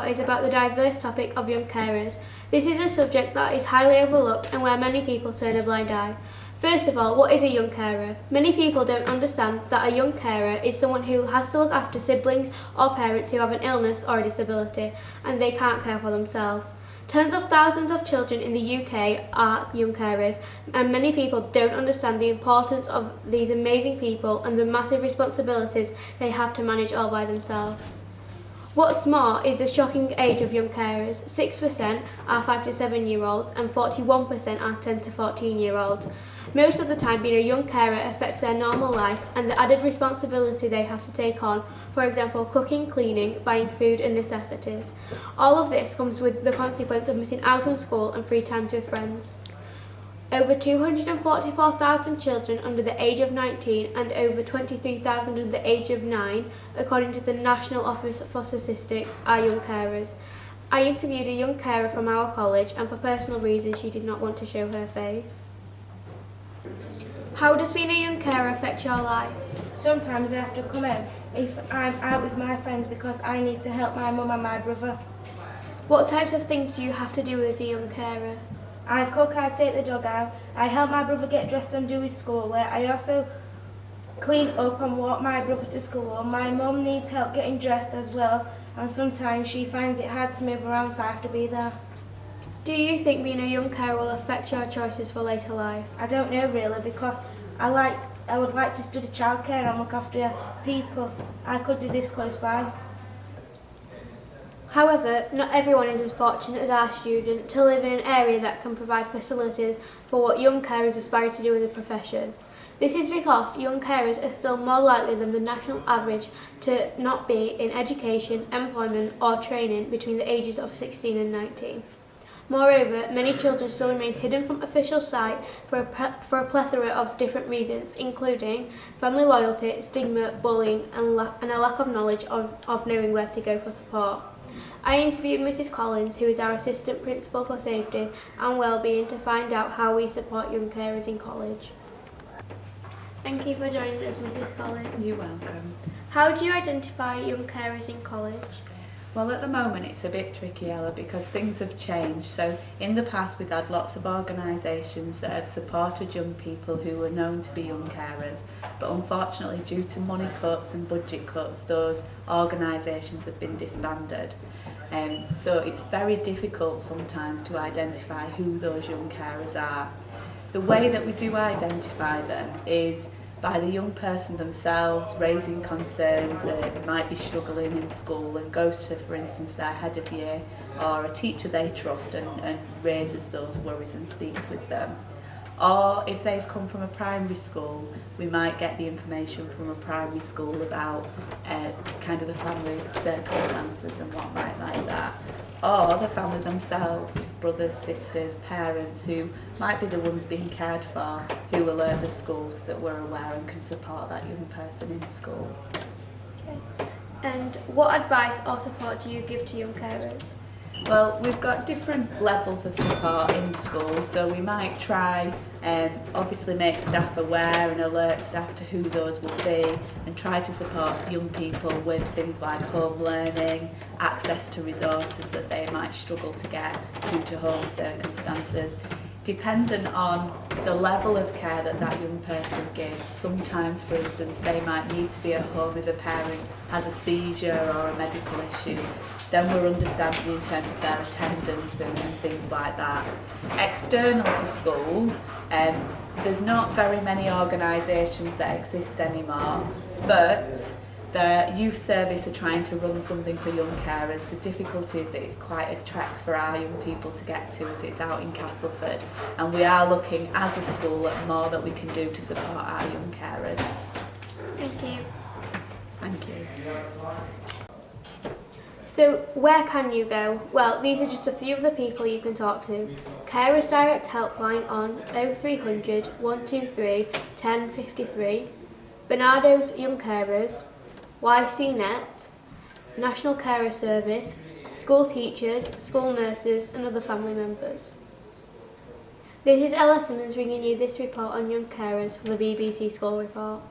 report is about the diverse topic of young carers. This is a subject that is highly overlooked and where many people turn a blind eye. First of all, what is a young carer? Many people don't understand that a young carer is someone who has to look after siblings or parents who have an illness or a disability and they can't care for themselves. Tens of thousands of children in the UK are young carers, and many people don't understand the importance of these amazing people and the massive responsibilities they have to manage all by themselves. What's more is the shocking age of young carers. 6% are 5 to 7 year olds and 41% are 10 to 14 year olds. Most of the time, being a young carer affects their normal life and the added responsibility they have to take on, for example, cooking, cleaning, buying food and necessities. All of this comes with the consequence of missing out on school and free times with friends. Over 244,000 children under the age of 19 and over 23,000 under the age of 9, according to the National Office for Statistics, are young carers. I interviewed a young carer from our college and for personal reasons she did not want to show her face. How does being a young carer affect your life? Sometimes I have to come home if I'm out with my friends because I need to help my mum and my brother. What types of things do you have to do as a young carer? I cook, I take the dog out, I help my brother get dressed and do his schoolwork. I also clean up and walk my brother to school. My mum needs help getting dressed as well, and sometimes she finds it hard to move around, so I have to be there. Do you think being a young carer will affect your choices for later life? I don't know really, because I would like to study childcare and look after people. I could do this close by. However, not everyone is as fortunate as our student to live in an area that can provide facilities for what young carers aspire to do as a profession. This is because young carers are still more likely than the national average to not be in education, employment or training between the ages of 16 and 19. Moreover, many children still remain hidden from official sight for a plethora of different reasons, including family loyalty, stigma, bullying and a lack of knowledge of knowing where to go for support. I interviewed Mrs Collins, who is our Assistant Principal for Safety and Wellbeing, to find out how we support young carers in college. Thank you for joining us, Mrs Collins. You're welcome. How do you identify young carers in college? Well, at the moment it's a bit tricky, Ella, because things have changed. So in the past we've had lots of organisations that have supported young people who were known to be young carers, but unfortunately due to money cuts and budget cuts, those organisations have been disbanded. So it's very difficult sometimes to identify who those young carers are. The way that we do identify them is by the young person themselves raising concerns that they might be struggling in school and goes to, for instance, their head of year or a teacher they trust and raises those worries and speaks with them. Or if they've come from a primary school, we might get the information from a primary school about kind of the family circumstances and what might like that. Or the family themselves, brothers, sisters, parents who might be the ones being cared for, who alert the schools that we're aware and can support that young person in school. Okay. And what advice or support do you give to young carers? Well, we've got different levels of support in school, so we might try and obviously make staff aware and alert staff to who those will be and try to support young people with things like home learning, access to resources that they might struggle to get due to home circumstances. Dependent on the level of care that that young person gives, sometimes, for instance, they might need to be at home if a parent has a seizure or a medical issue. Then we're understanding in terms of their attendance and things like that. External to school, there's not very many organisations that exist anymore, but the youth service are trying to run something for young carers. The difficulty is that it's quite a trek for our young people to get to, as it's out in Castleford, and we are looking as a school at more that we can do to support our young carers. Thank you. Thank you. So, where can you go? Well, these are just a few of the people you can talk to. Carers Direct Helpline on 0300 123 1053, Bernardo's Young Carers, YCNet, National Carer Service, school teachers, school nurses and other family members. This is Ella Simmons bringing you this report on young carers for the BBC School Report.